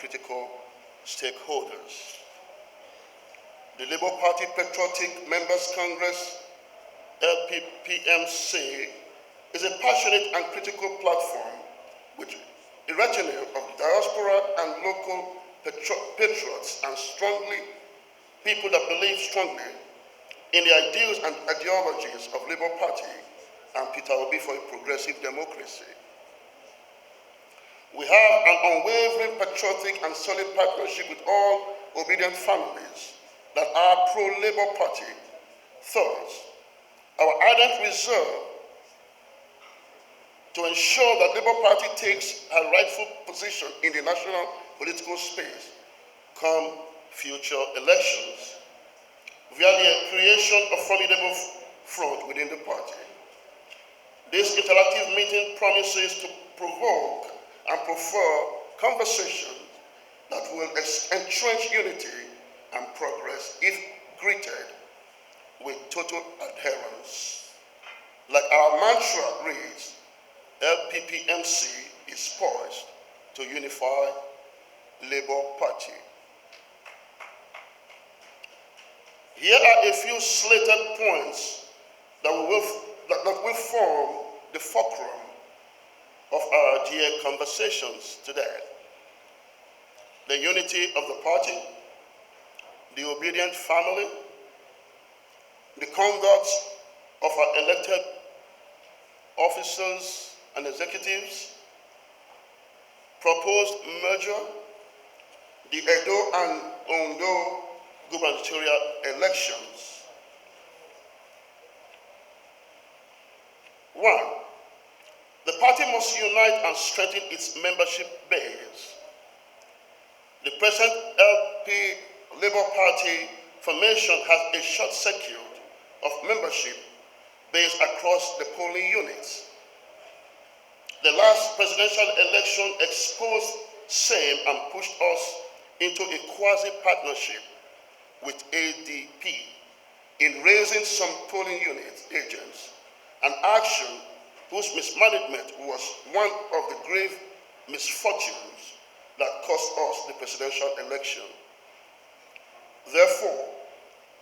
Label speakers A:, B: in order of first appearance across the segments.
A: critical stakeholders. The Labour Party Patriotic Members Congress, LPPMC, is a passionate and critical platform with a retinue of diaspora and local patriots and people that believe strongly in the ideals and ideologies of Labour Party and Peter Obi for a progressive democracy. We have an unwavering patriotic and solid partnership with all obedient families that are pro-Labour Party. Thus, our ardent resolve to ensure that Labour Party takes a rightful position in the national political space come future elections via the creation of formidable front within the party. This interactive meeting promises to provoke and prefer conversations that will entrench unity and progress if greeted with total adherence. Like our mantra reads, LPPMC is poised to unify Labour Party. Here are a few slated points that will form the fulcrum of our dear conversations today. The unity of the party, the obedient family, the conduct of our elected officers and executives, proposed merger, the Edo and Ondo gubernatorial elections. 1. The party must unite and strengthen its membership base. The present LP Labour Party formation has a short circuit of membership base across the polling units. The last presidential election exposed same and pushed us into a quasi-partnership with ADP in raising some polling unit agents, an action whose mismanagement was one of the grave misfortunes that cost us the presidential election. Therefore,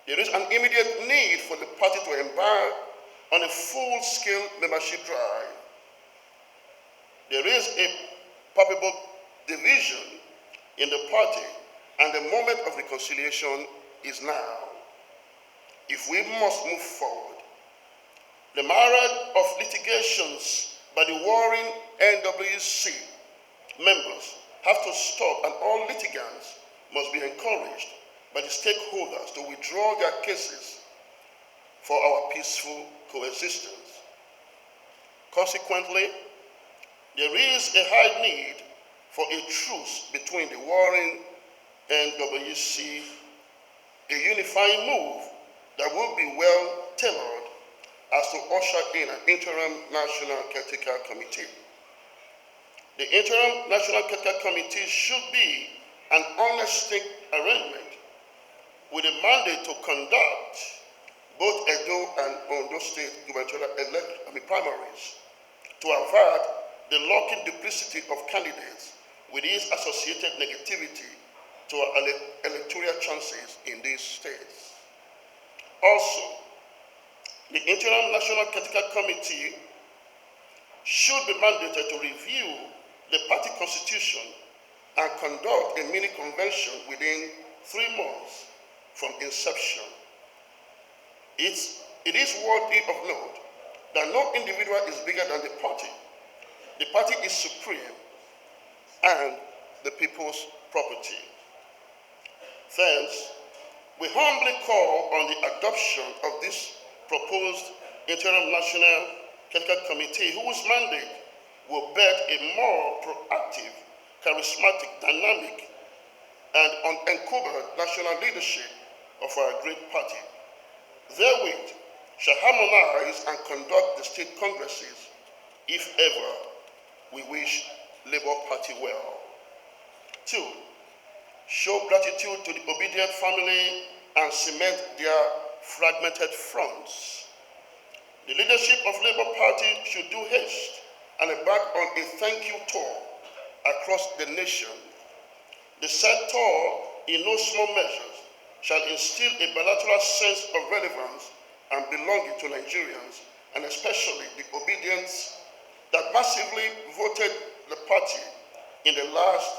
A: there is an immediate need for the party to embark on a full-scale membership drive. There is a palpable division in the party, and the moment of reconciliation is now. If we must move forward, the myriad of litigations by the warring NWC members have to stop, and all litigants must be encouraged by the stakeholders to withdraw their cases for our peaceful coexistence. Consequently, there is a high need for a truce between the warring NWC, a unifying move that will be well tailored as to usher in an interim national caretaker committee. The interim national caretaker committee should be an holistic arrangement with a mandate to conduct both Edo and Ondo State gubernatorial primaries to avert the lurking duplicity of candidates with its associated negativity to our electoral chances in these states. Also, the Interim National Caretaker Committee should be mandated to review the party constitution and conduct a mini convention within 3 months from inception. It is worthy of note that no individual is bigger than the party. The party is supreme and the people's property. Thus, we humbly call on the adoption of this proposed Interim National Caretaker Committee, whose mandate will bet a more proactive, charismatic, dynamic, and unencumbered national leadership of our great party. Therewith shall harmonize and conduct the state congresses if ever we wish Labour Party well. 2, show gratitude to the obedient family and cement their fragmented fronts. The leadership of Labour Party should do haste and embark on a thank you tour across the nation. set tall in no small measures, shall instill a bilateral sense of relevance and belonging to Nigerians, and especially the obedience that massively voted the party in the last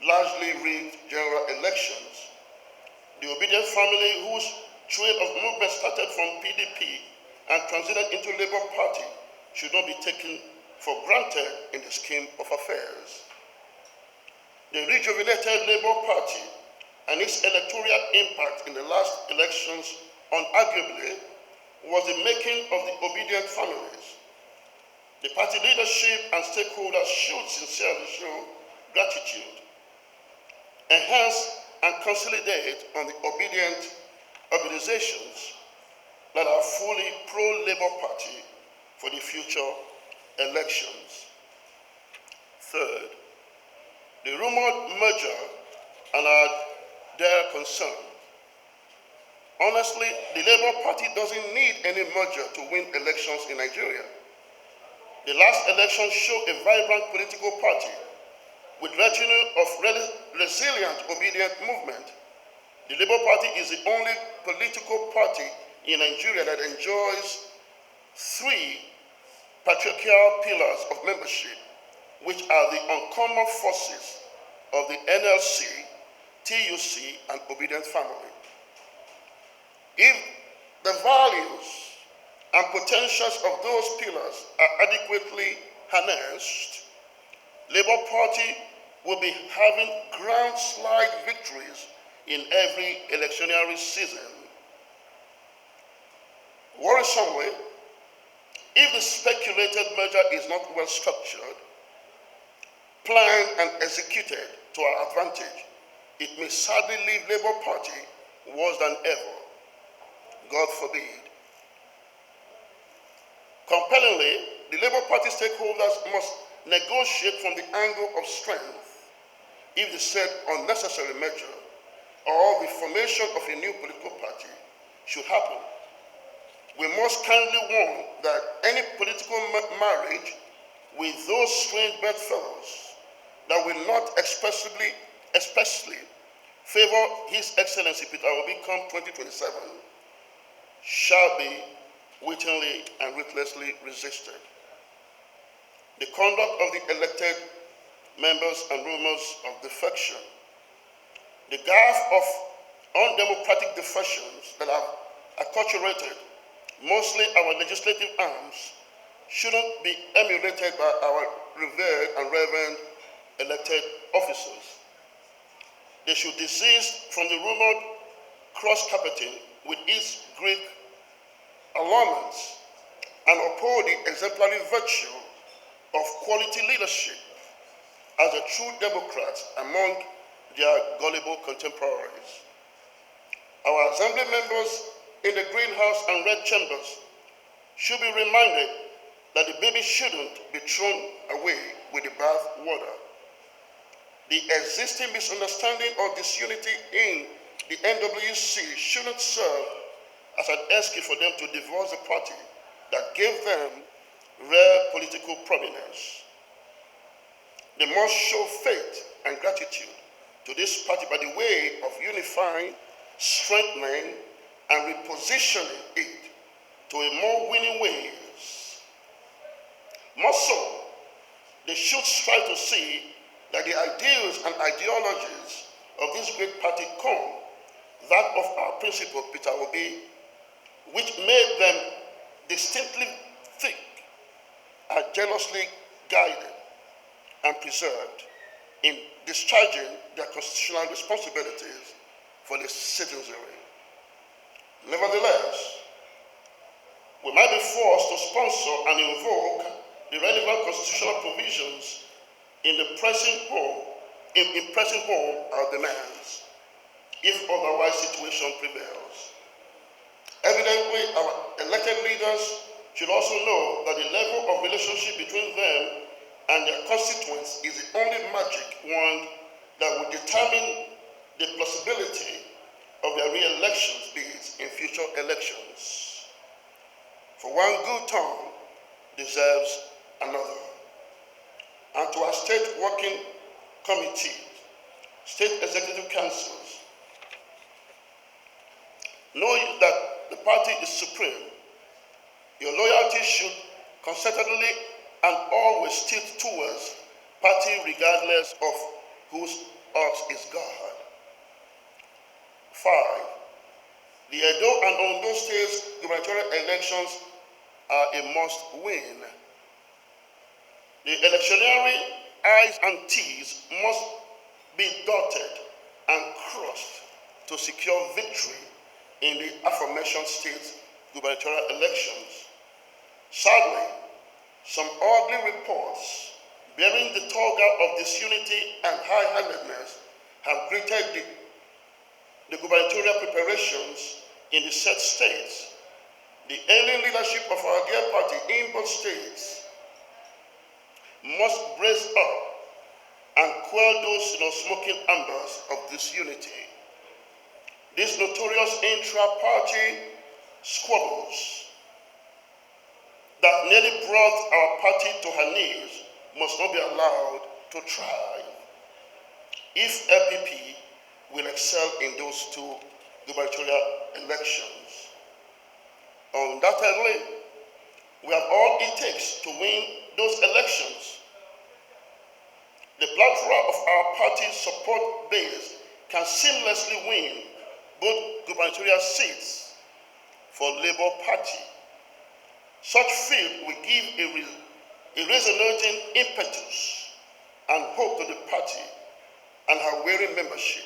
A: largely rigged general elections. The obedient family, whose trail of movement started from PDP and transited into Labour Party, should not be taken for granted in the scheme of affairs. The rejuvenated Labour Party and its electoral impact in the last elections unarguably was the making of the obedient families. The party leadership and stakeholders should sincerely show gratitude, enhance and consolidate on the obedient organizations that are fully pro-Labour Party for the future elections. Third, the rumored merger and are their concern. Honestly, the Labour Party doesn't need any merger to win elections in Nigeria. The last election showed a vibrant political party with retinue of resilient, obedient movement. The Labour Party is the only political party in Nigeria that enjoys three patriarchal pillars of membership, which are the uncommon forces of the NLC, TUC, and obedient family. If the values and potentials of those pillars are adequately harnessed, Labour Party will be having ground slide victories in every electionary season. Worrisomely, if the speculated merger is not well structured, planned and executed to our advantage, it may sadly leave Labour Party worse than ever. God forbid. Compellingly, the Labour Party stakeholders must negotiate from the angle of strength if the said unnecessary merger or the formation of a new political party should happen. We must kindly warn that any political marriage with those strange bedfellows that will not especially favor His Excellency Peter Obi come 2027 shall be wittingly and ruthlessly resisted. The conduct of the elected members and rumors of defection, the gaffe of undemocratic defections that have acculturated mostly our legislative arms, shouldn't be emulated by our revered and reverend elected officers. They should desist from the rumored cross-carpeting with its Greek allurements and uphold the exemplary virtue of quality leadership as a true Democrats among their gullible contemporaries. Our assembly members in the greenhouse and red chambers should be reminded that the baby shouldn't be thrown away with the bath water. The existing misunderstanding or disunity in the NWC shouldn't serve as an excuse for them to divorce the party that gave them rare political prominence. They must show faith and gratitude to this party by the way of unifying, strengthening, and repositioning it to a more winning ways. More so, they should strive to see that the ideals and ideologies of this great party come, that of our principal Peter Obi, which made them distinctly thick, are jealously guided and preserved in discharging their constitutional responsibilities for the citizenry. Nevertheless, we might be forced to sponsor and invoke the relevant constitutional provisions in pressing home our demands, if otherwise situation prevails. Evidently, our elected leaders should also know that the level of relationship between them and their constituents is the only magic wand that will determine the possibility of their re-election bids in future elections. For one good term deserves another. And to our state working committee, state executive councils. Knowing that the party is supreme, your loyalty should concertedly and always tilt towards party regardless of whose ox is God. 5. The Edo and Ondo States gubernatorial elections are a must-win. The electioneering I's and T's must be dotted and crossed to secure victory in the aforementioned state gubernatorial elections. Sadly, some ugly reports bearing the toga of disunity and high-handedness have greeted the gubernatorial preparations in the said states. The ailing leadership of our dear party in both states must brace up and quell those smoking embers of disunity. These notorious intra-party squabbles that nearly brought our party to her knees must not be allowed to thrive. If LPP will excel in those two gubernatorial elections, undoubtedly, we have all it takes to win those elections. The plethora of our party's support base can seamlessly win both gubernatorial seats for Labour Party. Such field will give a resonating impetus and hope to the party and her weary membership.